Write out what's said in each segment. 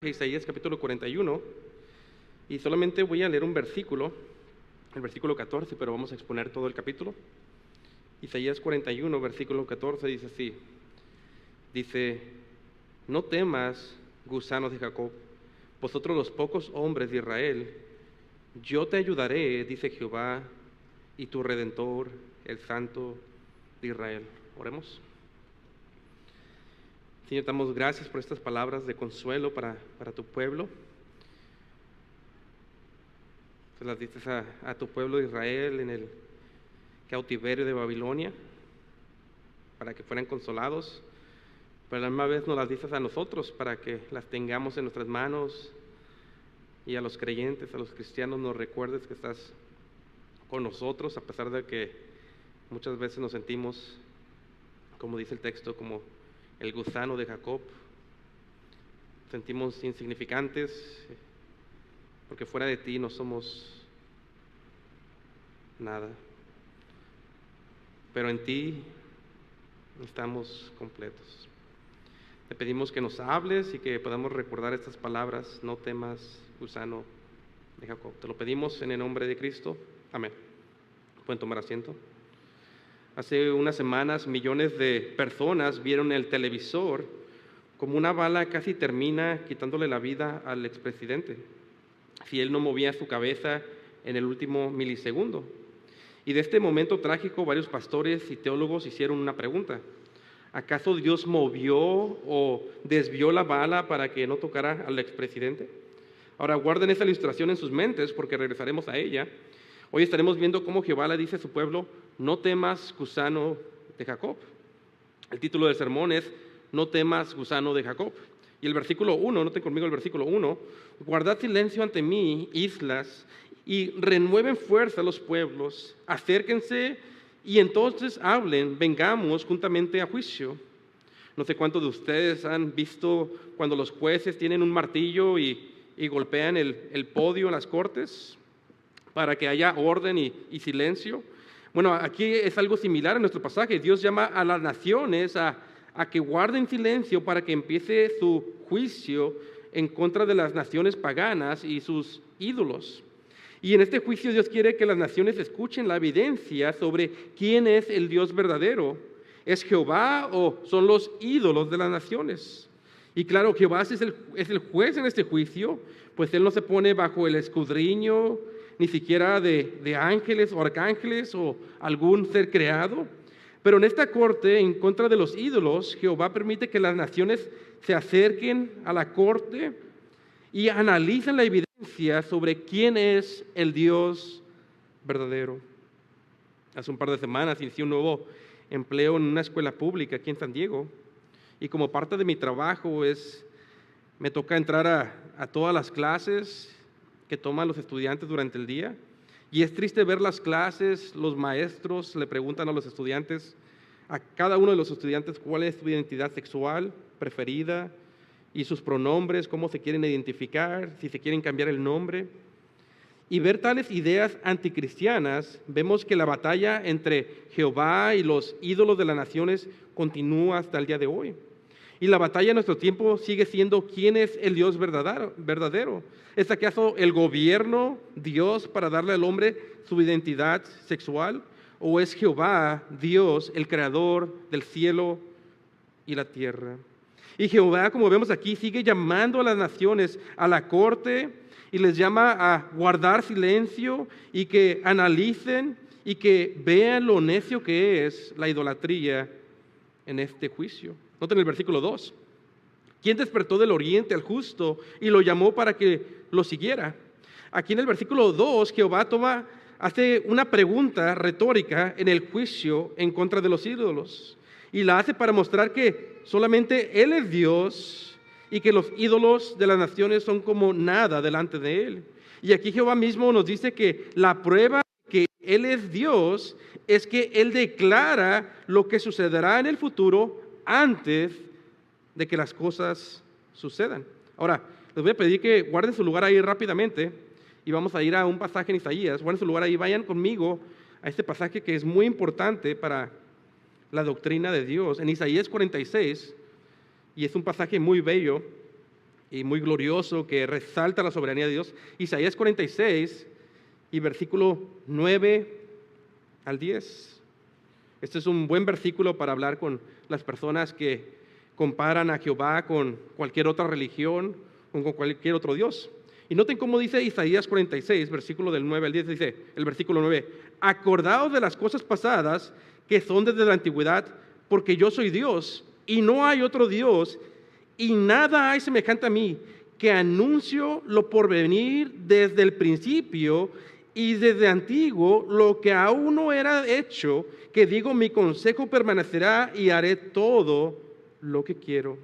Isaías capítulo 41, y solamente voy a leer un versículo, el versículo 14, pero vamos a exponer todo el capítulo. Isaías 41, versículo 14 dice así, dice: no temas, gusanos de Jacob, vosotros los pocos hombres de Israel, yo te ayudaré, dice Jehová, y tu Redentor, el Santo de Israel. Oremos. Señor, te damos gracias por estas palabras de consuelo para tu pueblo. Te las diste a tu pueblo de Israel en el cautiverio de Babilonia, para que fueran consolados, pero a la misma vez nos las diste a nosotros, para que las tengamos en nuestras manos, y a los creyentes, a los cristianos, nos recuerdes que estás con nosotros, a pesar de que muchas veces nos sentimos, como dice el texto, como el gusano de Jacob. Sentimos insignificantes, porque fuera de ti no somos nada, pero en ti estamos completos. Te pedimos que nos hables y que podamos recordar estas palabras: no temas, gusano de Jacob. Te lo pedimos en el nombre de Cristo. Amén. Pueden tomar asiento. Hace unas semanas millones de personas vieron el televisor como una bala casi termina quitándole la vida al expresidente, si él no movía su cabeza en el último milisegundo. Y de este momento trágico, varios pastores y teólogos hicieron una pregunta: ¿acaso Dios movió o desvió la bala para que no tocara al expresidente? Ahora guarden esa ilustración en sus mentes, porque regresaremos a ella. Hoy estaremos viendo cómo Jehová le dice a su pueblo: no temas, gusano de Jacob. El título del sermón es: no temas, gusano de Jacob. Y el versículo 1, noten conmigo el versículo 1: guardad silencio ante mí, islas, y renueven fuerza los pueblos, acérquense y entonces hablen, vengamos juntamente a juicio. No sé cuántos de ustedes han visto cuando los jueces tienen un martillo y golpean el podio en las cortes para que haya orden y silencio. Bueno, aquí es algo similar en nuestro pasaje. Dios llama a las naciones a que guarden silencio para que empiece su juicio en contra de las naciones paganas y sus ídolos. Y en este juicio Dios quiere que las naciones escuchen la evidencia sobre quién es el Dios verdadero. ¿Es Jehová o son los ídolos de las naciones? Y claro, Jehová es el juez en este juicio, pues Él no se pone bajo el escudriño ni siquiera de ángeles o arcángeles o algún ser creado. Pero en esta corte, en contra de los ídolos, Jehová permite que las naciones se acerquen a la corte y analicen la evidencia sobre quién es el Dios verdadero. Hace un par de semanas inicié un nuevo empleo en una escuela pública aquí en San Diego, y como parte de mi trabajo me toca entrar a todas las clases que toman los estudiantes durante el día. Y es triste ver las clases, los maestros le preguntan a los estudiantes, a cada uno de los estudiantes, cuál es su identidad sexual preferida y sus pronombres, cómo se quieren identificar, si se quieren cambiar el nombre. Y ver tales ideas anticristianas, vemos que la batalla entre Jehová y los ídolos de las naciones continúa hasta el día de hoy. Y la batalla en nuestro tiempo sigue siendo: ¿quién es el Dios verdadero? ¿Es acaso el gobierno Dios para darle al hombre su identidad sexual? ¿O es Jehová Dios, el creador del cielo y la tierra? Y Jehová, como vemos aquí, sigue llamando a las naciones a la corte y les llama a guardar silencio y que analicen y que vean lo necio que es la idolatría en este juicio. Noten el versículo 2. ¿Quién despertó del oriente al justo y lo llamó para que lo siguiera? Aquí en el versículo 2, Jehová hace una pregunta retórica en el juicio en contra de los ídolos. Y la hace para mostrar que solamente Él es Dios y que los ídolos de las naciones son como nada delante de Él. Y aquí Jehová mismo nos dice que la prueba que Él es Dios es que Él declara lo que sucederá en el futuro antes de que las cosas sucedan. Ahora, les voy a pedir que guarden su lugar ahí rápidamente y vamos a ir a un pasaje en Isaías. Guarden su lugar ahí, vayan conmigo a este pasaje que es muy importante para la doctrina de Dios. En Isaías 46, y es un pasaje muy bello, y muy glorioso que resalta la soberanía de Dios. Isaías 46 y versículo 9 al 10. Este es un buen versículo para hablar con las personas que comparan a Jehová con cualquier otra religión o con cualquier otro Dios. Y noten cómo dice Isaías 46, versículo del 9 al 10, dice el versículo 9: acordaos de las cosas pasadas que son desde la antigüedad, porque yo soy Dios y no hay otro Dios, y nada hay semejante a mí, que anuncio lo por venir desde el principio y desde antiguo, lo que aún no era hecho, que digo, mi consejo permanecerá y haré todo lo que quiero.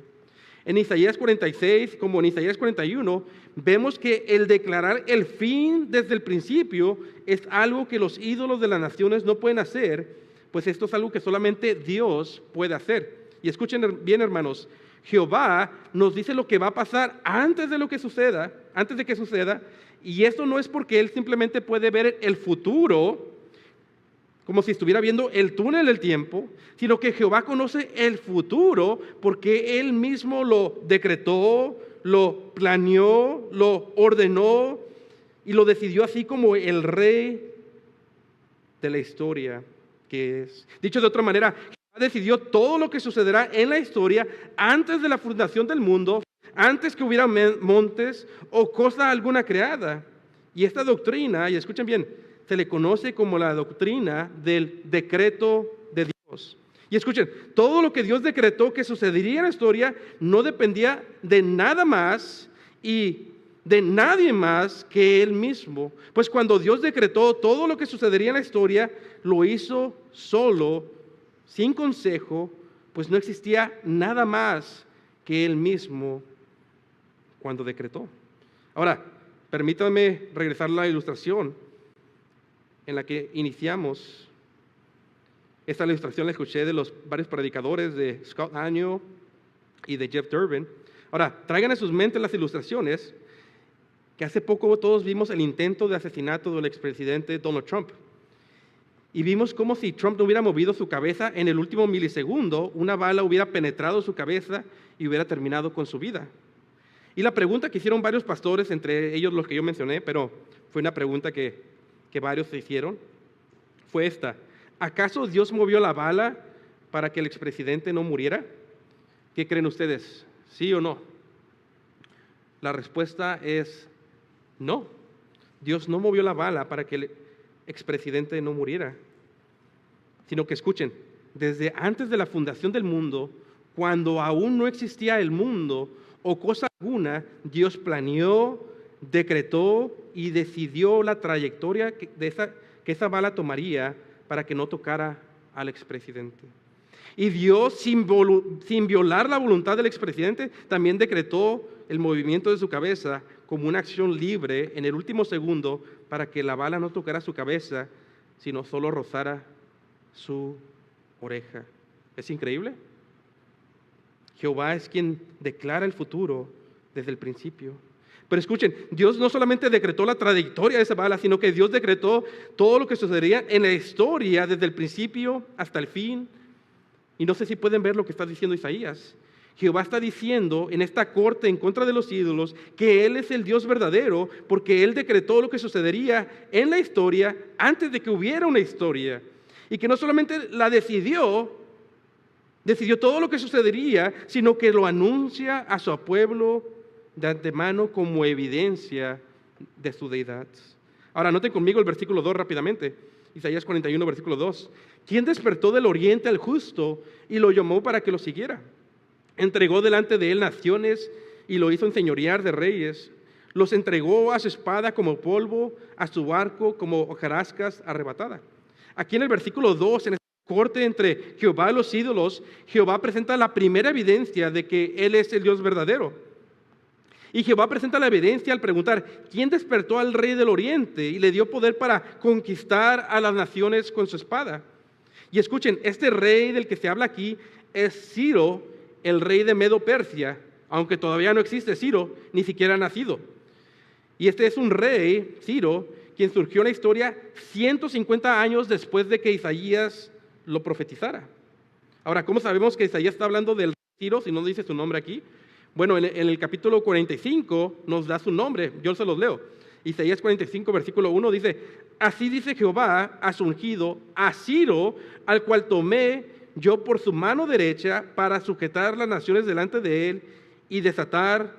En Isaías 46, como en Isaías 41, vemos que el declarar el fin desde el principio es algo que los ídolos de las naciones no pueden hacer, pues esto es algo que solamente Dios puede hacer. Y escuchen bien, hermanos, Jehová nos dice lo que va a pasar antes de que suceda, y esto no es porque Él simplemente puede ver el futuro, como si estuviera viendo el túnel del tiempo, sino que Jehová conoce el futuro porque Él mismo lo decretó, lo planeó, lo ordenó y lo decidió, así como el rey de la historia que es. Dicho de otra manera, Jehová decidió todo lo que sucederá en la historia antes de la fundación del mundo, antes que hubiera montes o cosa alguna creada. Y esta doctrina, y escuchen bien, se le conoce como la doctrina del decreto de Dios. Y escuchen, todo lo que Dios decretó que sucedería en la historia no dependía de nada más y de nadie más que Él mismo. Pues cuando Dios decretó todo lo que sucedería en la historia, lo hizo solo, sin consejo, pues no existía nada más que Él mismo cuando decretó. Ahora, permítanme regresar a la ilustración en la que iniciamos. Esta ilustración la escuché de los varios predicadores de Scott Aniol y de Jeff Durbin. Ahora, traigan a sus mentes las ilustraciones que hace poco todos vimos el intento de asesinato del expresidente Donald Trump. Y vimos como si Trump no hubiera movido su cabeza en el último milisegundo, una bala hubiera penetrado su cabeza y hubiera terminado con su vida. Y la pregunta que hicieron varios pastores, entre ellos los que yo mencioné, pero fue una pregunta que varios se hicieron, fue esta: ¿acaso Dios movió la bala para que el expresidente no muriera? ¿Qué creen ustedes? ¿Sí o no? La respuesta es no. Dios no movió la bala para que el expresidente no muriera, sino que escuchen, desde antes de la fundación del mundo, cuando aún no existía el mundo o cosa alguna, Dios planeó, decretó y decidió la trayectoria que esa bala tomaría para que no tocara al expresidente. Y Dios, sin violar la voluntad del expresidente, también decretó el movimiento de su cabeza como una acción libre en el último segundo para que la bala no tocara su cabeza, sino solo rozara su oreja. ¿Es increíble? Jehová es quien declara el futuro desde el principio. Pero escuchen, Dios no solamente decretó la trayectoria de esa bala, sino que Dios decretó todo lo que sucedería en la historia desde el principio hasta el fin. Y no sé si pueden ver lo que está diciendo Isaías. Jehová está diciendo en esta corte en contra de los ídolos que Él es el Dios verdadero, porque Él decretó lo que sucedería en la historia antes de que hubiera una historia. Y que no solamente la decidió todo lo que sucedería, sino que lo anuncia a su pueblo de antemano como evidencia de su deidad. Ahora, noten conmigo el versículo 2 rápidamente. Isaías 41, versículo 2. ¿Quién despertó del oriente al justo y lo llamó para que lo siguiera? Entregó delante de él naciones y lo hizo enseñorear de reyes. Los entregó a su espada como polvo, a su arco como hojarascas arrebatada. Aquí en el versículo 2, en esta corte entre Jehová y los ídolos, Jehová presenta la primera evidencia de que Él es el Dios verdadero. Y Jehová presenta la evidencia al preguntar: ¿quién despertó al rey del oriente y le dio poder para conquistar a las naciones con su espada? Y escuchen, este rey del que se habla aquí es Ciro, el rey de Medo-Persia, aunque todavía no existe Ciro, ni siquiera ha nacido. Y este es un rey, Ciro, quien surgió en la historia 150 años después de que Isaías lo profetizara. Ahora, ¿cómo sabemos que Isaías está hablando del rey Ciro si no dice su nombre aquí? Bueno, en el capítulo 45 nos da su nombre, yo se los leo. Isaías 45, versículo 1 dice: así dice Jehová a su ungido, a Ciro, al cual tomé yo por su mano derecha para sujetar las naciones delante de él y desatar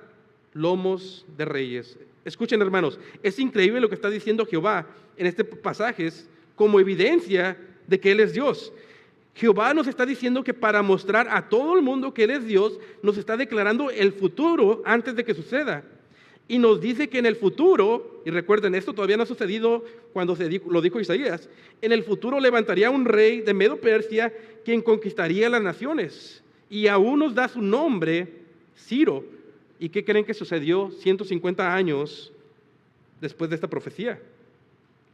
lomos de reyes. Escuchen, hermanos, es increíble lo que está diciendo Jehová en este pasaje como evidencia de que Él es Dios. Jehová nos está diciendo que para mostrar a todo el mundo que Él es Dios, nos está declarando el futuro antes de que suceda. Y nos dice que en el futuro, y recuerden, esto todavía no ha sucedido cuando lo dijo Isaías, en el futuro levantaría un rey de Medo-Persia quien conquistaría las naciones. Y aún nos da su nombre, Ciro. ¿Y qué creen que sucedió 150 años después de esta profecía?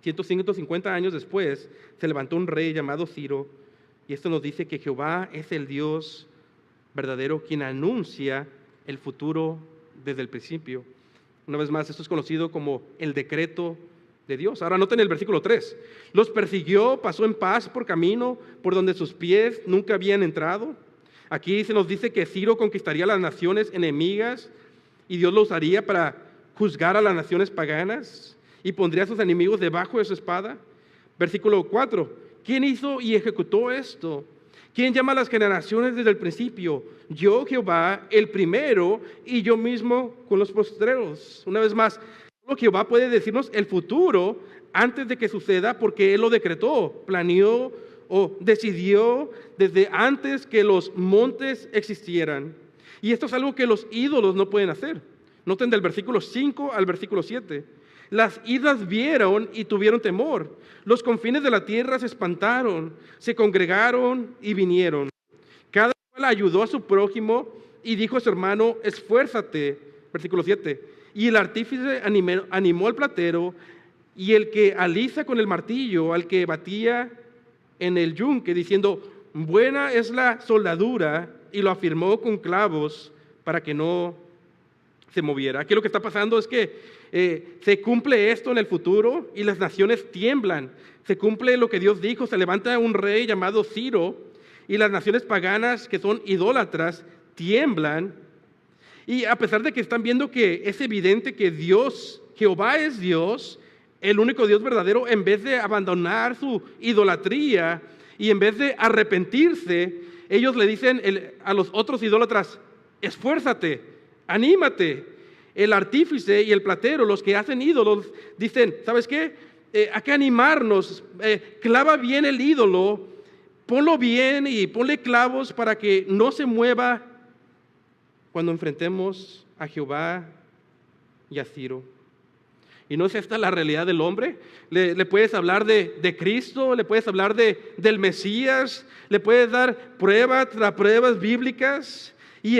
150 años después se levantó un rey llamado Ciro, y esto nos dice que Jehová es el Dios verdadero quien anuncia el futuro desde el principio. Una vez más, esto es conocido como el decreto de Dios. Ahora noten el versículo 3. Los persiguió, pasó en paz por camino por donde sus pies nunca habían entrado. Aquí se nos dice que Ciro conquistaría las naciones enemigas y Dios lo usaría para juzgar a las naciones paganas y pondría a sus enemigos debajo de su espada. Versículo 4. ¿Quién hizo y ejecutó esto? ¿Quién llama a las generaciones desde el principio? Yo, Jehová, el primero, y yo mismo con los postreros. Una vez más, solo Jehová puede decirnos el futuro antes de que suceda porque Él lo decretó, planeó o decidió desde antes que los montes existieran. Y esto es algo que los ídolos no pueden hacer. Noten del versículo 5 al versículo 7. Las islas vieron y tuvieron temor. Los confines de la tierra se espantaron, se congregaron y vinieron. Cada cual ayudó a su prójimo y dijo a su hermano: esfuérzate. Versículo 7. Y el artífice animó al platero, y el que alisa con el martillo al que batía en el yunque, diciendo: buena es la soldadura, y lo afirmó con clavos para que no se moviera. Aquí lo que está pasando es que se cumple esto en el futuro y las naciones tiemblan. Se cumple lo que Dios dijo, se levanta un rey llamado Ciro y las naciones paganas que son idólatras tiemblan. Y a pesar de que están viendo que es evidente que Dios, Jehová es Dios, el único Dios verdadero, en vez de abandonar su idolatría y en vez de arrepentirse, ellos le dicen a los otros idólatras: esfuérzate, anímate. El artífice y el platero, los que hacen ídolos, dicen: ¿sabes qué? Hay que animarnos, clava bien el ídolo, ponlo bien y ponle clavos para que no se mueva cuando enfrentemos a Jehová y a Ciro. ¿Y no es esta la realidad del hombre? Le puedes hablar de Cristo, le puedes hablar del Mesías, le puedes dar pruebas tras pruebas bíblicas. Y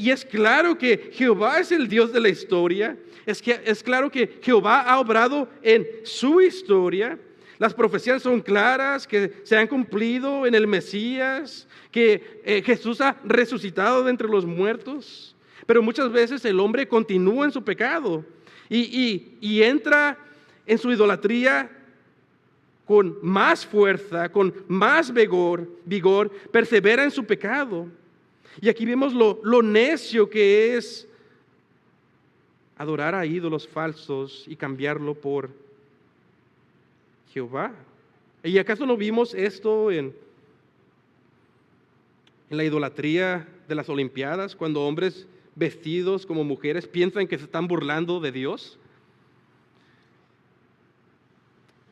es claro que Jehová es el Dios de la historia, es claro que Jehová ha obrado en su historia. Las profecías son claras, que se han cumplido en el Mesías, que Jesús ha resucitado de entre los muertos. Pero muchas veces el hombre continúa en su pecado y entra en su idolatría con más fuerza, con más vigor, persevera en su pecado. Y aquí vemos lo necio que es adorar a ídolos falsos y cambiarlo por Jehová. ¿Y acaso no vimos esto en la idolatría de las Olimpiadas, cuando hombres vestidos como mujeres piensan que se están burlando de Dios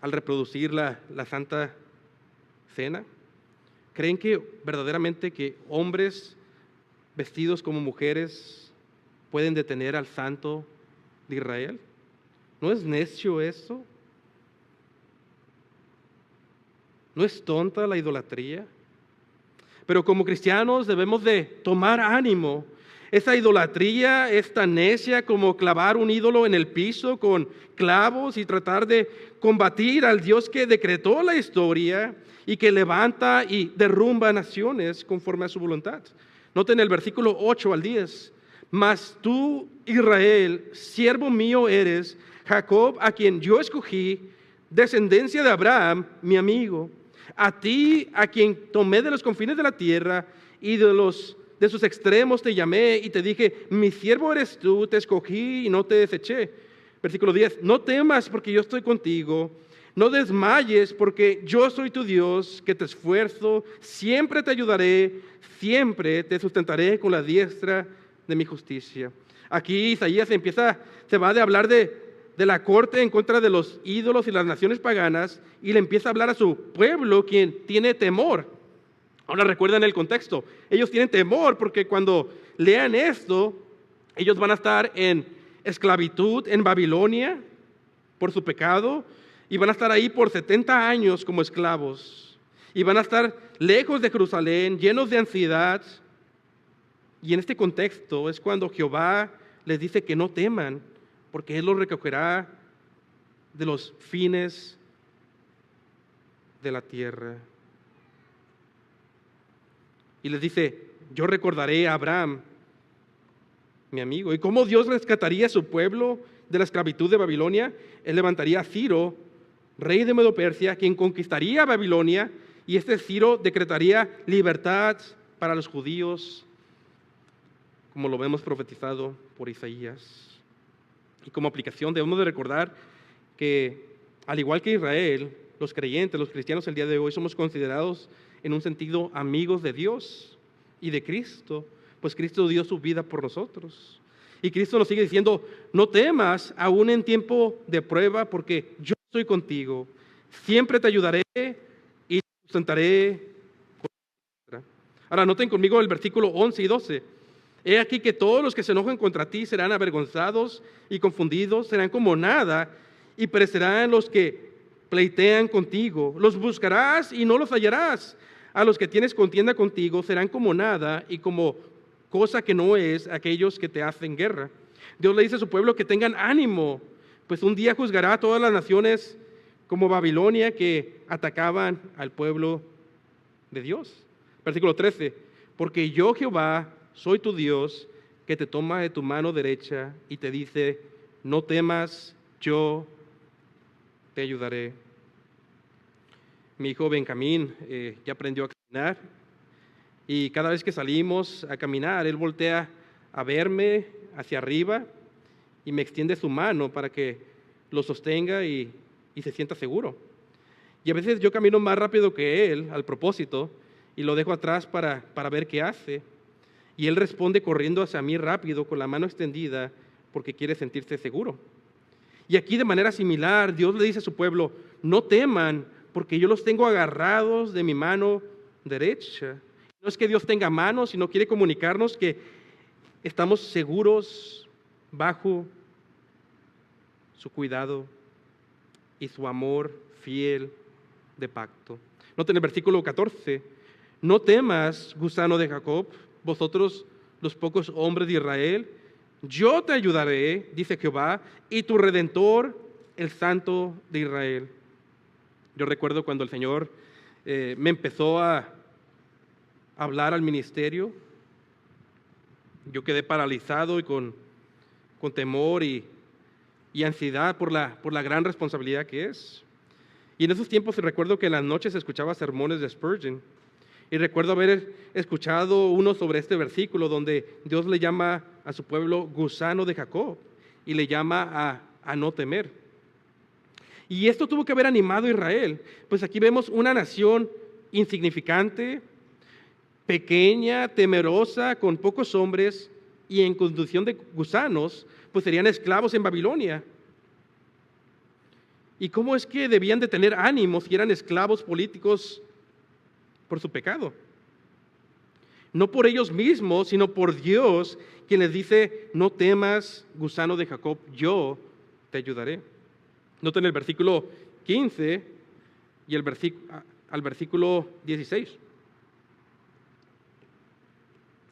al reproducir la Santa Cena? ¿Creen que verdaderamente que hombres vestidos como mujeres pueden detener al Santo de Israel? ¿No es necio esto? ¿No es tonta la idolatría? Pero como cristianos debemos de tomar ánimo. Esa idolatría es tan necia como clavar un ídolo en el piso con clavos y tratar de combatir al Dios que decretó la historia y que levanta y derrumba naciones conforme a su voluntad. Noten el versículo 8 al 10. Mas tú, Israel, siervo mío eres, Jacob, a quien yo escogí, descendencia de Abraham, mi amigo. A ti, a quien tomé de los confines de la tierra y de los de sus extremos te llamé y te dije, mi siervo eres tú, te escogí y no te deseché. Versículo 10, no temas porque yo estoy contigo, no desmayes porque yo soy tu Dios, que te esfuerzo, siempre te ayudaré, siempre te sustentaré con la diestra de mi justicia. Aquí Isaías se va de hablar de la corte en contra de los ídolos y las naciones paganas y le empieza a hablar a su pueblo, quien tiene temor. Ahora recuerden el contexto, ellos tienen temor porque cuando lean esto, ellos van a estar en esclavitud en Babilonia por su pecado y van a estar ahí por 70 años como esclavos y van a estar lejos de Jerusalén, llenos de ansiedad. Y en este contexto es cuando Jehová les dice que no teman, porque Él los recogerá de los fines de la tierra. Y les dice, yo recordaré a Abraham, mi amigo. ¿Y cómo Dios rescataría a su pueblo de la esclavitud de Babilonia? Él levantaría a Ciro, rey de Medo-Persia, quien conquistaría Babilonia, y este Ciro decretaría libertad para los judíos, como lo vemos profetizado por Isaías. Y como aplicación debemos de recordar que, al igual que Israel, los creyentes, los cristianos el día de hoy somos considerados en un sentido amigos de Dios y de Cristo, pues Cristo dio su vida por nosotros. Y Cristo nos sigue diciendo, no temas aún en tiempo de prueba, porque yo estoy contigo, siempre te ayudaré y te sustentaré. Ahora noten conmigo el versículo 11 y 12. He aquí que todos los que se enojen contra ti serán avergonzados y confundidos, serán como nada, y perecerán los que pleitean contigo. Los buscarás y no los hallarás. A los que tienes contienda contigo serán como nada y como cosa que no es aquellos que te hacen guerra. Dios le dice a su pueblo que tengan ánimo, pues un día juzgará a todas las naciones como Babilonia que atacaban al pueblo de Dios. Versículo 13, porque yo Jehová soy tu Dios, que te toma de tu mano derecha y te dice, no temas, yo te ayudaré. Mi hijo Benjamín ya aprendió a caminar y cada vez que salimos a caminar, él voltea a verme hacia arriba y me extiende su mano para que lo sostenga y se sienta seguro. Y a veces yo camino más rápido que él, al propósito, y lo dejo atrás para ver qué hace. Y él responde corriendo hacia mí rápido, con la mano extendida, porque quiere sentirse seguro. Y aquí de manera similar, Dios le dice a su pueblo, no teman, porque yo los tengo agarrados de mi mano derecha. No es que Dios tenga manos, sino quiere comunicarnos que estamos seguros bajo su cuidado y su amor fiel de pacto. Noten el versículo 14, no temas, gusano de Jacob, vosotros los pocos hombres de Israel, yo te ayudaré, dice Jehová, y tu Redentor, el Santo de Israel. Yo recuerdo cuando el Señor me empezó a hablar al ministerio, yo quedé paralizado y con temor y ansiedad por la gran responsabilidad que es. Y en esos tiempos recuerdo que en las noches escuchaba sermones de Spurgeon. Y recuerdo haber escuchado uno sobre este versículo donde Dios le llama a su pueblo gusano de Jacob y le llama a no temer. Y esto tuvo que haber animado a Israel, pues aquí vemos una nación insignificante, pequeña, temerosa, con pocos hombres y en condición de gusanos, pues serían esclavos en Babilonia. ¿Y cómo es que debían de tener ánimo si eran esclavos políticos por su pecado? No por ellos mismos, sino por Dios, quien les dice, no temas, gusano de Jacob, yo te ayudaré. Noten el versículo 15 y al versículo 16.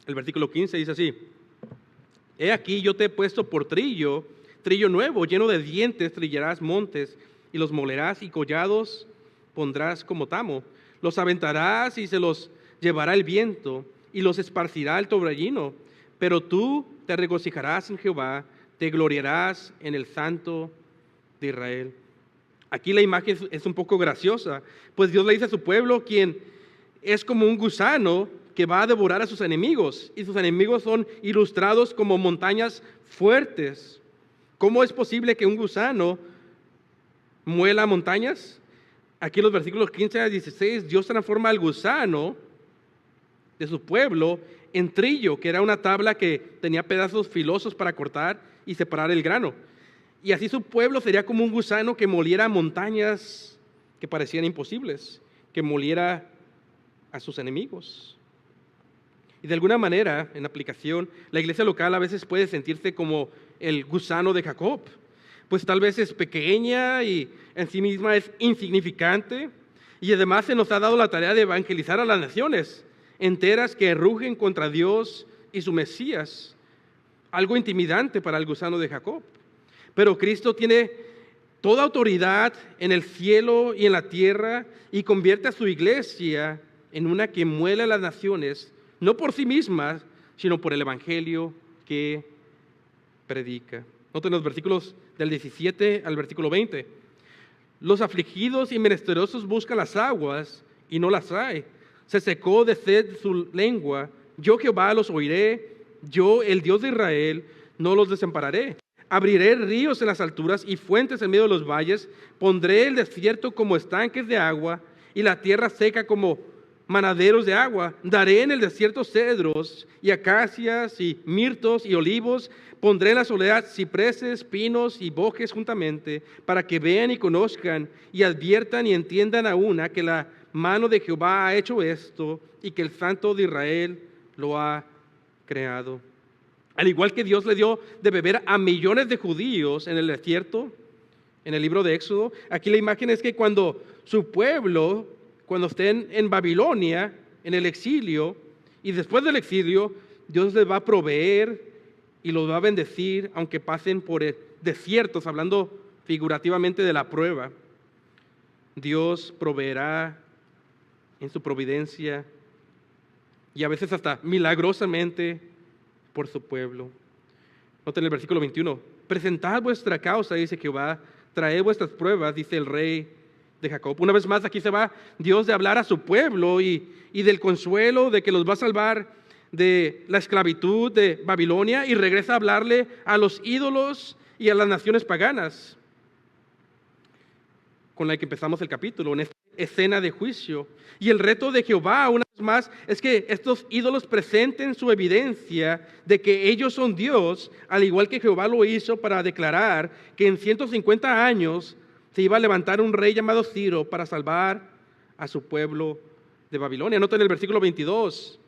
El versículo 15 dice así, he aquí yo te he puesto por trillo nuevo, lleno de dientes, trillarás montes y los molerás y collados pondrás como tamo. Los aventarás y se los llevará el viento y los esparcirá el torbellino. Pero tú te regocijarás en Jehová, te gloriarás en el Santo de Israel. Aquí la imagen es un poco graciosa, pues Dios le dice a su pueblo, quien es como un gusano que va a devorar a sus enemigos, y sus enemigos son ilustrados como montañas fuertes. ¿Cómo es posible que un gusano muela montañas? Aquí en los versículos 15 a 16, Dios transforma al gusano de su pueblo en trillo, que era una tabla que tenía pedazos filosos para cortar y separar el grano. Y así su pueblo sería como un gusano que moliera montañas que parecían imposibles, que moliera a sus enemigos. Y de alguna manera, en aplicación, la iglesia local a veces puede sentirse como el gusano de Jacob, pues tal vez es pequeña y en sí misma es insignificante, y además se nos ha dado la tarea de evangelizar a las naciones enteras que rugen contra Dios y su Mesías, algo intimidante para el gusano de Jacob. Pero Cristo tiene toda autoridad en el cielo y en la tierra y convierte a su iglesia en una que muele a las naciones, no por sí misma, sino por el evangelio que predica. Noten los versículos del 17 al versículo 20. Los afligidos y menesterosos buscan las aguas y no las hay. Se secó de sed su lengua. Yo Jehová los oiré, yo el Dios de Israel no los desampararé. Abriré ríos en las alturas y fuentes en medio de los valles. Pondré el desierto como estanques de agua y la tierra seca como manaderos de agua. Daré en el desierto cedros y acacias y mirtos y olivos. Pondré en la soledad cipreses, pinos y bosques juntamente, para que vean y conozcan y adviertan y entiendan a una que la mano de Jehová ha hecho esto y que el Santo de Israel lo ha creado. Al igual que Dios le dio de beber a millones de judíos en el desierto, en el libro de Éxodo, aquí la imagen es que cuando su pueblo, cuando estén en Babilonia, en el exilio, y después del exilio, Dios les va a proveer y los va a bendecir, aunque pasen por desiertos, hablando figurativamente de la prueba. Dios proveerá en su providencia y a veces hasta milagrosamente por su pueblo. Noten el versículo 21. Presentad vuestra causa, dice Jehová, traed vuestras pruebas, dice el rey de Jacob. Una vez más aquí se va Dios de hablar a su pueblo y del consuelo de que los va a salvar de la esclavitud de Babilonia, y regresa a hablarle a los ídolos y a las naciones paganas, con la que empezamos el capítulo, en esta escena de juicio. Y el reto de Jehová, una vez más, es que estos ídolos presenten su evidencia de que ellos son Dios, al igual que Jehová lo hizo para declarar que en 150 años se iba a levantar un rey llamado Ciro para salvar a su pueblo de Babilonia. Noten el versículo 22.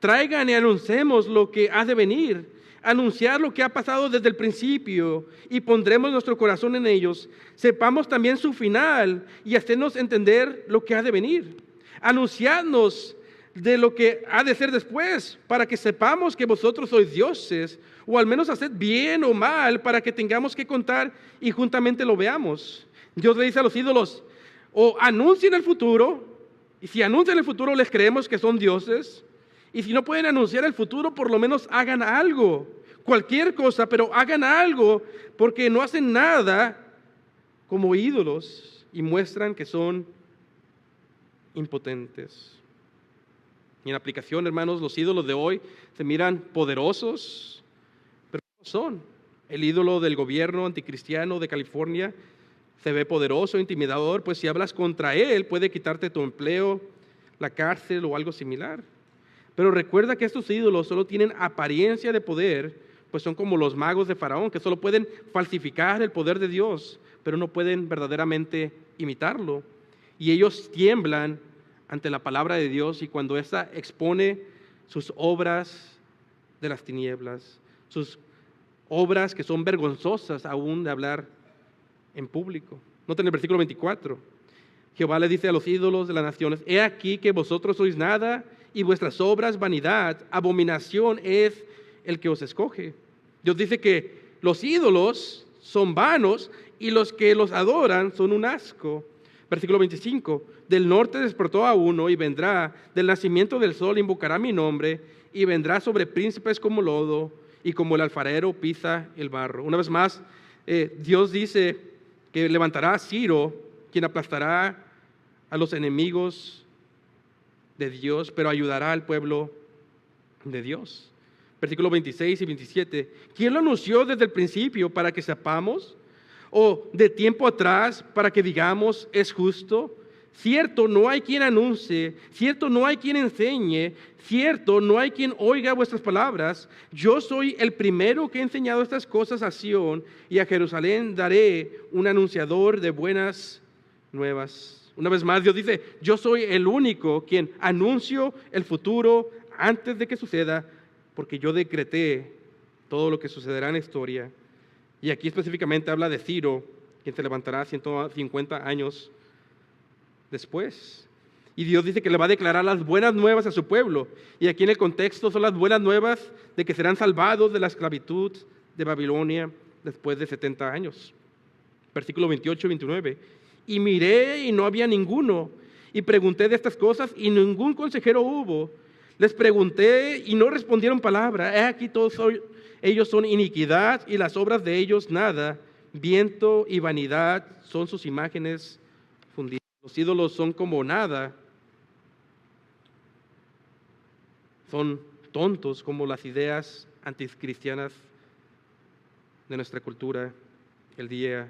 Traigan y anunciemos lo que ha de venir, anunciar lo que ha pasado desde el principio, y pondremos nuestro corazón en ellos. Sepamos también su final y hacernos entender lo que ha de venir. Anunciadnos de lo que ha de ser después, para que sepamos que vosotros sois dioses, o al menos haced bien o mal, para que tengamos que contar y juntamente lo veamos. Dios le dice a los ídolos, o anuncien el futuro, y si anuncian el futuro les creemos que son dioses. Y si no pueden anunciar el futuro, por lo menos hagan algo, cualquier cosa, pero hagan algo, porque no hacen nada como ídolos y muestran que son impotentes. Y en aplicación, hermanos, los ídolos de hoy se miran poderosos, pero no son. El ídolo del gobierno anticristiano de California se ve poderoso, intimidador, pues si hablas contra él puede quitarte tu empleo, la cárcel o algo similar. Pero recuerda que estos ídolos solo tienen apariencia de poder, pues son como los magos de Faraón, que solo pueden falsificar el poder de Dios, pero no pueden verdaderamente imitarlo. Y ellos tiemblan ante la palabra de Dios, y cuando ésta expone sus obras de las tinieblas, sus obras que son vergonzosas aún de hablar en público. Noten el versículo 24. Jehová le dice a los ídolos de las naciones, he aquí que vosotros sois nada, y vuestras obras vanidad, abominación es el que os escoge. Dios dice que los ídolos son vanos y los que los adoran son un asco. Versículo 25, del norte despertó a uno y vendrá, del nacimiento del sol invocará mi nombre, y vendrá sobre príncipes como lodo, y como el alfarero pisa el barro. Una vez más, Dios dice que levantará a Ciro, quien aplastará a los enemigos de Dios, pero ayudará al pueblo de Dios. Versículos 26 y 27. ¿Quién lo anunció desde el principio para que sepamos? ¿O de tiempo atrás para que digamos es justo? Cierto, no hay quien anuncie, cierto, no hay quien enseñe, cierto, no hay quien oiga vuestras palabras. Yo soy el primero que he enseñado estas cosas a Sión, y a Jerusalén daré un anunciador de buenas nuevas. Una vez más, Dios dice, yo soy el único quien anuncio el futuro antes de que suceda, porque yo decreté todo lo que sucederá en la historia. Y aquí específicamente habla de Ciro, quien se levantará 150 años después. Y Dios dice que le va a declarar las buenas nuevas a su pueblo. Y aquí en el contexto son las buenas nuevas de que serán salvados de la esclavitud de Babilonia después de 70 años. Versículo 28 y 29. Y miré y no había ninguno. Y pregunté de estas cosas y ningún consejero hubo. Les pregunté y no respondieron palabra. He aquí ellos son iniquidad y las obras de ellos nada. Viento y vanidad son sus imágenes fundidas. Los ídolos son como nada, son tontos como las ideas anticristianas de nuestra cultura el día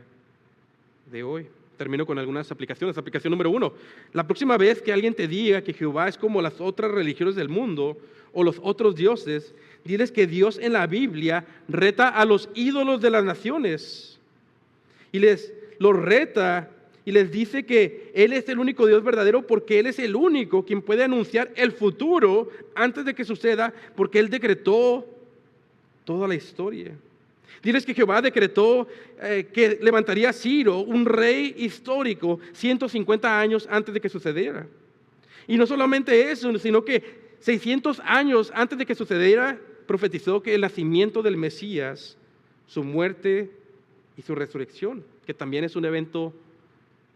de hoy. Termino con algunas aplicaciones. Aplicación número 1. La próxima vez que alguien te diga que Jehová es como las otras religiones del mundo o los otros dioses, diles que Dios en la Biblia reta a los ídolos de las naciones y los reta y les dice que Él es el único Dios verdadero porque Él es el único quien puede anunciar el futuro antes de que suceda, porque Él decretó toda la historia. Diles que Jehová decretó que levantaría a Ciro, un rey histórico, 150 años antes de que sucediera. Y no solamente eso, sino que 600 años antes de que sucediera, profetizó que el nacimiento del Mesías, su muerte y su resurrección, que también es un evento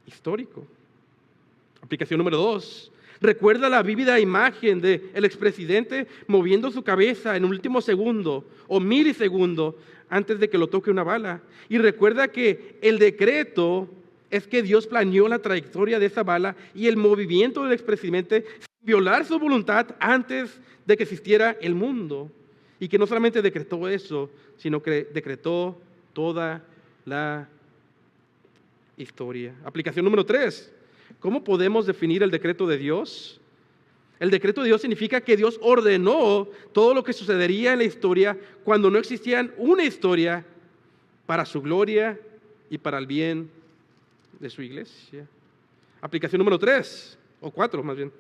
histórico. Aplicación número 2. Recuerda la vívida imagen del expresidente moviendo su cabeza en un último segundo o milisegundo antes de que lo toque una bala. Y recuerda que el decreto es que Dios planeó la trayectoria de esa bala y el movimiento del expresidente sin violar su voluntad antes de que existiera el mundo. Y que no solamente decretó eso, sino que decretó toda la historia. Aplicación número 3. ¿Cómo podemos definir el decreto de Dios? El decreto de Dios significa que Dios ordenó todo lo que sucedería en la historia cuando no existía una historia para su gloria y para el bien de su iglesia. Aplicación número 3, o 4 más bien.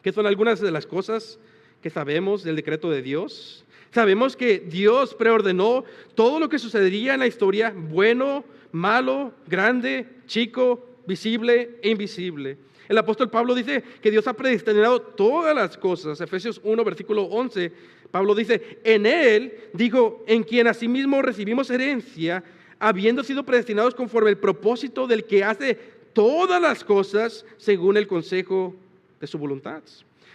¿Qué son algunas de las cosas que sabemos del decreto de Dios? Sabemos que Dios preordenó todo lo que sucedería en la historia, bueno, malo, grande, chico, visible e invisible. El apóstol Pablo dice que Dios ha predestinado todas las cosas. Efesios 1, versículo 11, Pablo dice, en Él, digo, en quien asimismo recibimos herencia, habiendo sido predestinados conforme el propósito del que hace todas las cosas según el consejo de su voluntad.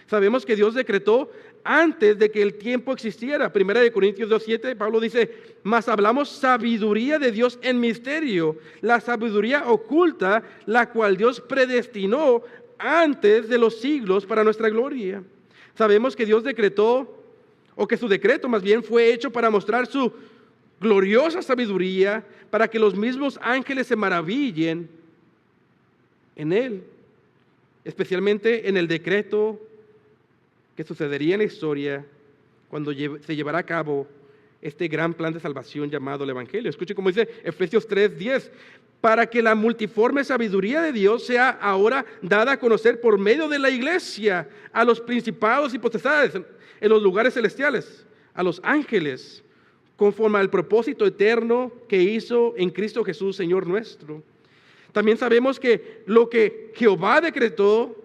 Sabemos que Dios decretó antes de que el tiempo existiera. 1 Corintios 2:7, Pablo dice, mas hablamos sabiduría de Dios en misterio, la sabiduría oculta, la cual Dios predestinó antes de los siglos para nuestra gloria. Sabemos que Dios decretó, o que su decreto más bien fue hecho para mostrar su gloriosa sabiduría, para que los mismos ángeles se maravillen en Él, especialmente en el decreto que sucedería en la historia cuando se llevará a cabo este gran plan de salvación llamado el Evangelio. Escuche cómo dice Efesios 3:10, para que la multiforme sabiduría de Dios sea ahora dada a conocer por medio de la iglesia a los principados y potestades en los lugares celestiales, a los ángeles, conforme al propósito eterno que hizo en Cristo Jesús, Señor nuestro. También sabemos que lo que Jehová decretó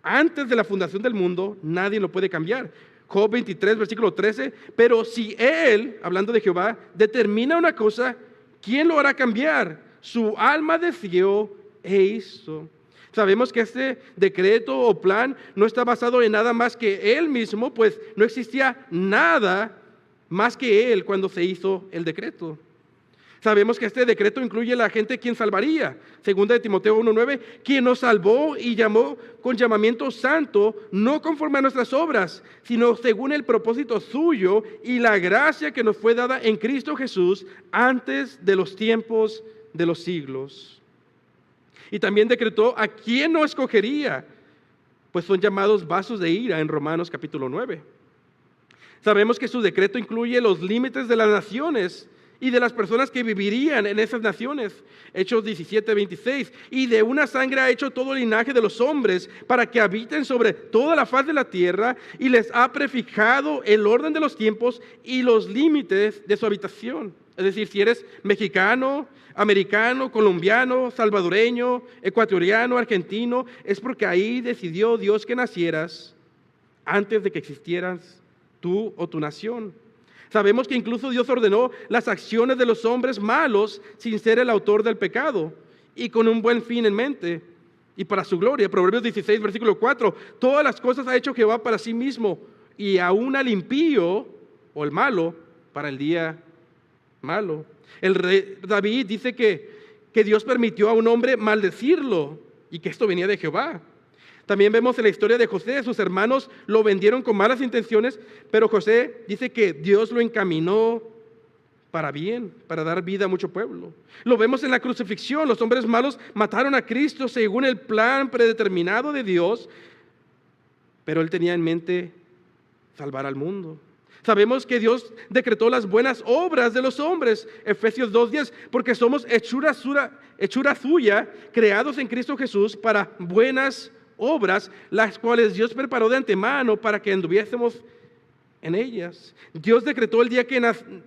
antes de la fundación del mundo, nadie lo puede cambiar. Job 23, versículo 13, pero si Él, hablando de Jehová, determina una cosa, ¿quién lo hará cambiar? Su alma decidió e hizo. Sabemos que este decreto o plan no está basado en nada más que Él mismo, pues no existía nada más que Él cuando se hizo el decreto. Sabemos que este decreto incluye a la gente quien salvaría. Segunda de Timoteo 1:9, quien nos salvó y llamó con llamamiento santo, no conforme a nuestras obras, sino según el propósito suyo y la gracia que nos fue dada en Cristo Jesús antes de los tiempos de los siglos. Y también decretó a quién no escogería, pues son llamados vasos de ira en Romanos capítulo 9. Sabemos que su decreto incluye los límites de las naciones y de las personas que vivirían en esas naciones. Hechos 17:26. Y de una sangre ha hecho todo el linaje de los hombres para que habiten sobre toda la faz de la tierra, y les ha prefijado el orden de los tiempos y los límites de su habitación. Es decir, si eres mexicano, americano, colombiano, salvadoreño, ecuatoriano, argentino, es porque ahí decidió Dios que nacieras antes de que existieras tú o tu nación. Sabemos que incluso Dios ordenó las acciones de los hombres malos sin ser el autor del pecado y con un buen fin en mente y para su gloria. Proverbios 16, versículo 4. Todas las cosas ha hecho Jehová para sí mismo, y aún al impío o el malo para el día malo. El rey David dice que Dios permitió a un hombre maldecirlo y que esto venía de Jehová. También vemos en la historia de José, sus hermanos lo vendieron con malas intenciones, pero José dice que Dios lo encaminó para bien, para dar vida a mucho pueblo. Lo vemos en la crucifixión, los hombres malos mataron a Cristo según el plan predeterminado de Dios, pero Él tenía en mente salvar al mundo. Sabemos que Dios decretó las buenas obras de los hombres, Efesios 2:10, porque somos hechura suya, creados en Cristo Jesús para buenas obras, las cuales Dios preparó de antemano para que anduviésemos en ellas. Dios decretó el día que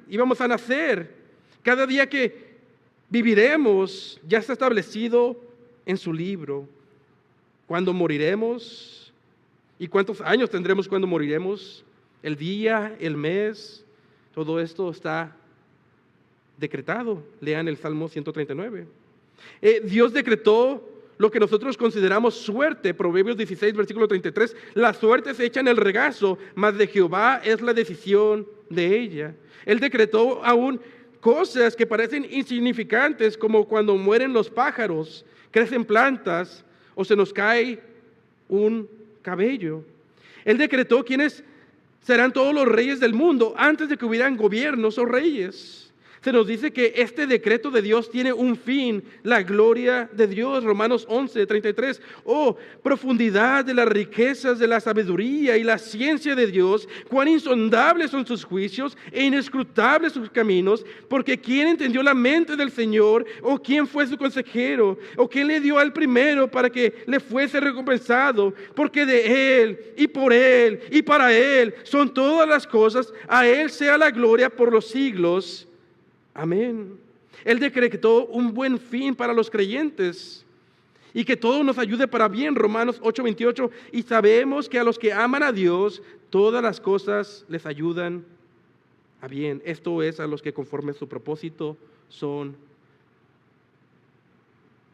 íbamos a nacer. Cada día que viviremos ya está establecido en su libro. Cuándo moriremos y cuántos años tendremos cuando moriremos, el día, el mes, todo esto está decretado. Lean el Salmo 139. Dios decretó lo que nosotros consideramos suerte, Proverbios 16, versículo 33, la suerte se echa en el regazo, mas de Jehová es la decisión de ella. Él decretó aún cosas que parecen insignificantes, como cuando mueren los pájaros, crecen plantas o se nos cae un cabello. Él decretó quiénes serán todos los reyes del mundo antes de que hubieran gobiernos o reyes. Se nos dice que este decreto de Dios tiene un fin, la gloria de Dios. Romanos 11:33. Oh, profundidad de las riquezas de la sabiduría y la ciencia de Dios, cuán insondables son sus juicios e inescrutables sus caminos, porque ¿quién entendió la mente del Señor? ¿O quién fue su consejero? ¿O quién le dio al primero para que le fuese recompensado? Porque de Él y por Él y para Él son todas las cosas, a Él sea la gloria por los siglos. Amén. Él decretó un buen fin para los creyentes y que todo nos ayude para bien. Romanos 8:28. Y sabemos que a los que aman a Dios, todas las cosas les ayudan a bien. Esto es, a los que conforme a su propósito son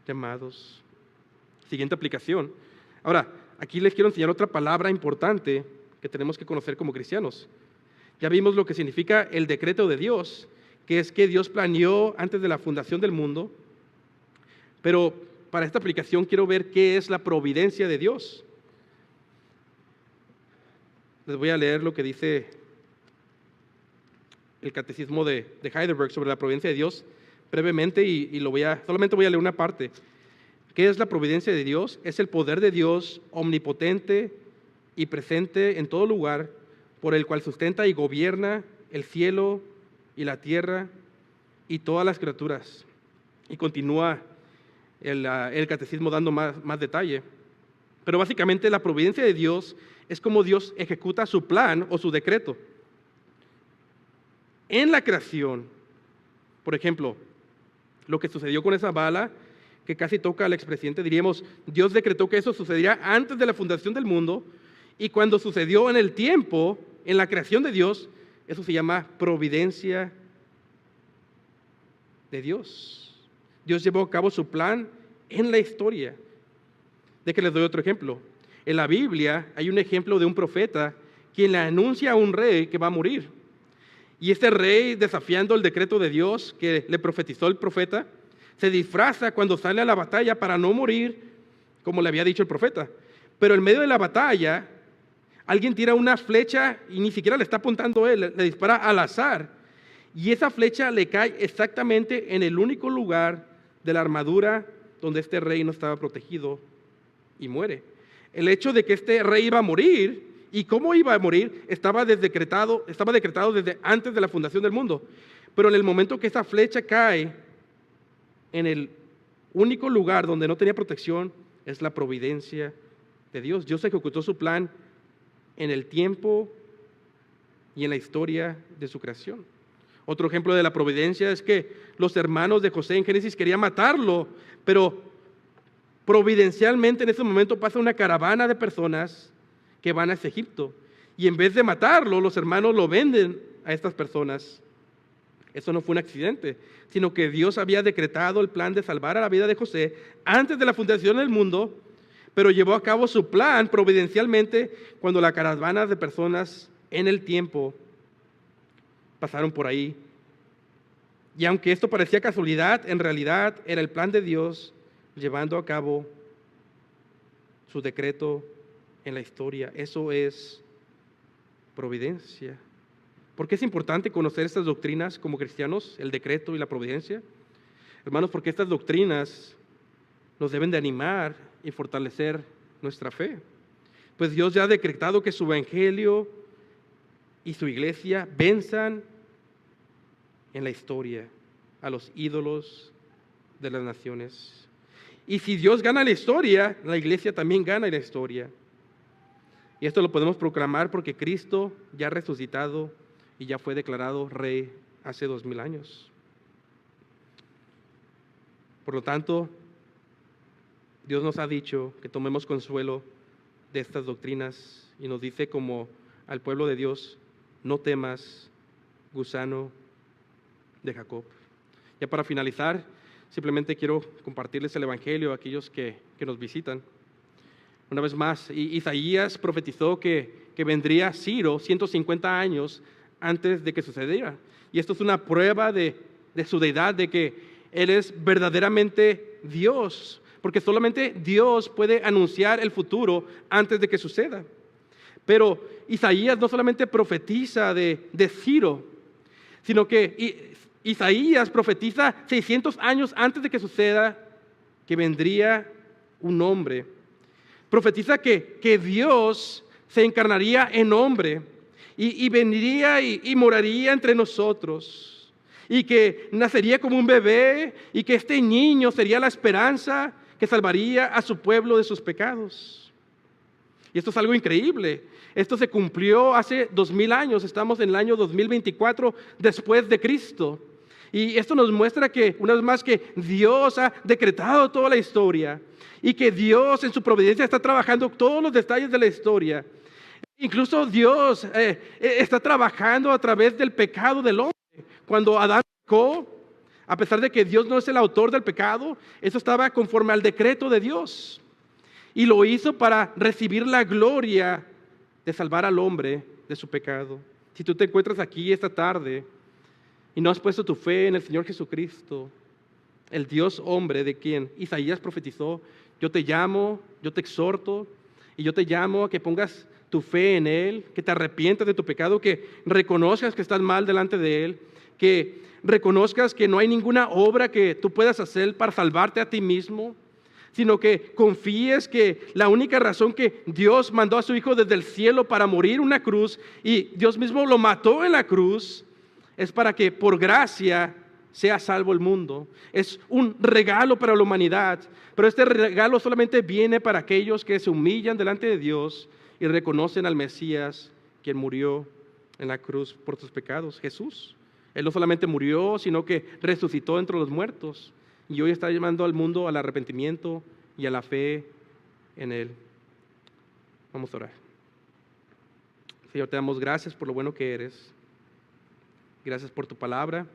llamados. Siguiente aplicación. Ahora, aquí les quiero enseñar otra palabra importante que tenemos que conocer como cristianos. Ya vimos lo que significa el decreto de Dios, que es que Dios planeó antes de la fundación del mundo, pero para esta aplicación quiero ver qué es la providencia de Dios. Les voy a leer lo que dice el catecismo de Heidelberg sobre la providencia de Dios brevemente y solamente voy a leer una parte. ¿Qué es la providencia de Dios? Es el poder de Dios omnipotente y presente en todo lugar, por el cual sustenta y gobierna el cielo y la tierra y todas las criaturas. Y continúa el catecismo dando más detalle. Pero básicamente la providencia de Dios es como Dios ejecuta su plan o su decreto. En la creación, por ejemplo, lo que sucedió con esa bala que casi toca al expresidente, diríamos, Dios decretó que eso sucediera antes de la fundación del mundo, y cuando sucedió en el tiempo, en la creación de Dios, eso se llama providencia de Dios. Dios llevó a cabo su plan en la historia. De que les doy otro ejemplo. En la Biblia hay un ejemplo de un profeta quien le anuncia a un rey que va a morir. Y este rey, desafiando el decreto de Dios que le profetizó el profeta, se disfraza cuando sale a la batalla para no morir, como le había dicho el profeta. Pero en medio de la batalla, alguien tira una flecha y ni siquiera le está apuntando a él, le dispara al azar. Y esa flecha le cae exactamente en el único lugar de la armadura donde este rey no estaba protegido y muere. El hecho de que este rey iba a morir y cómo iba a morir estaba decretado desde antes de la fundación del mundo. Pero en el momento que esa flecha cae en el único lugar donde no tenía protección, es la providencia de Dios. Dios ejecutó su plan en el tiempo y en la historia de su creación. Otro ejemplo de la providencia es que los hermanos de José en Génesis querían matarlo, pero providencialmente en ese momento pasa una caravana de personas que van hacia Egipto. Y en vez de matarlo, los hermanos lo venden a estas personas. Eso no fue un accidente, sino que Dios había decretado el plan de salvar a la vida de José antes de la fundación del mundo, pero llevó a cabo su plan providencialmente cuando la caravana de personas en el tiempo pasaron por ahí. Y aunque esto parecía casualidad, en realidad era el plan de Dios llevando a cabo su decreto en la historia. Eso es providencia. ¿Por qué es importante conocer estas doctrinas como cristianos, el decreto y la providencia? Hermanos, porque estas doctrinas nos deben de animar y fortalecer nuestra fe. Pues Dios ya ha decretado que su evangelio y su iglesia venzan en la historia a los ídolos de las naciones. Y si Dios gana la historia, la iglesia también gana la historia. Y esto lo podemos proclamar porque Cristo ya ha resucitado y ya fue declarado rey hace 2000 años. Por lo tanto, Dios nos ha dicho que tomemos consuelo de estas doctrinas y nos dice como al pueblo de Dios: no temas, gusano de Jacob. Ya para finalizar, simplemente quiero compartirles el evangelio a aquellos que nos visitan. Una vez más, Isaías profetizó que vendría Ciro 150 años antes de que sucediera. Y esto es una prueba de su deidad, de que Él es verdaderamente Dios, porque solamente Dios puede anunciar el futuro antes de que suceda. Pero Isaías no solamente profetiza de Ciro, sino que Isaías profetiza 600 años antes de que suceda que vendría un hombre. Profetiza que Dios se encarnaría en hombre y vendría y moraría entre nosotros, y que nacería como un bebé, y que este niño sería la esperanza que salvaría a su pueblo de sus pecados. Y esto es algo increíble. Esto se cumplió hace 2000 años. Estamos en el año 2024 después de Cristo. Y esto nos muestra que, una vez más, que Dios ha decretado toda la historia y que Dios en su providencia está trabajando todos los detalles de la historia. Incluso Dios está trabajando a través del pecado del hombre. Cuando Adán pecó, a pesar de que Dios no es el autor del pecado, eso estaba conforme al decreto de Dios. Y lo hizo para recibir la gloria de salvar al hombre de su pecado. Si tú te encuentras aquí esta tarde y no has puesto tu fe en el Señor Jesucristo, el Dios hombre de quien Isaías profetizó, yo te llamo, yo te exhorto y yo te llamo a que pongas tu fe en Él, que te arrepientas de tu pecado, que reconozcas que estás mal delante de Él, que reconozcas que no hay ninguna obra que tú puedas hacer para salvarte a ti mismo, sino que confíes que la única razón que Dios mandó a su Hijo desde el cielo para morir en una cruz, y Dios mismo lo mató en la cruz, es para que por gracia sea salvo el mundo. Es un regalo para la humanidad, pero este regalo solamente viene para aquellos que se humillan delante de Dios y reconocen al Mesías, quien murió en la cruz por tus pecados, Jesús. Él no solamente murió, sino que resucitó entre los muertos. Y hoy está llamando al mundo al arrepentimiento y a la fe en Él. Vamos a orar. Señor, te damos gracias por lo bueno que eres. Gracias por tu palabra.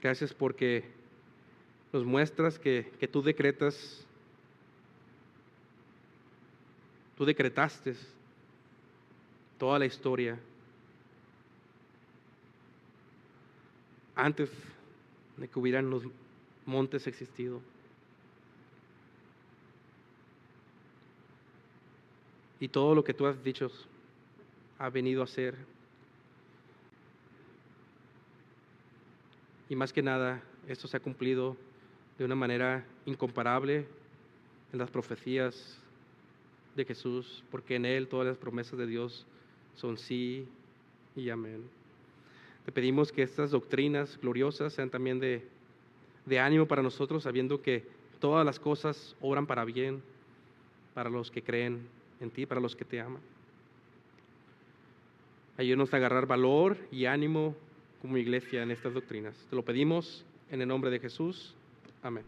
Gracias porque nos muestras que tú decretaste toda la historia antes de que hubieran los montes existido. Y todo lo que tú has dicho ha venido a ser. Y más que nada, esto se ha cumplido de una manera incomparable en las profecías de Jesús, porque en Él todas las promesas de Dios son sí y amén. Te pedimos que estas doctrinas gloriosas sean también de ánimo para nosotros, sabiendo que todas las cosas obran para bien, para los que creen en ti, para los que te aman. Ayúdanos a agarrar valor y ánimo como iglesia en estas doctrinas. Te lo pedimos en el nombre de Jesús. Amén.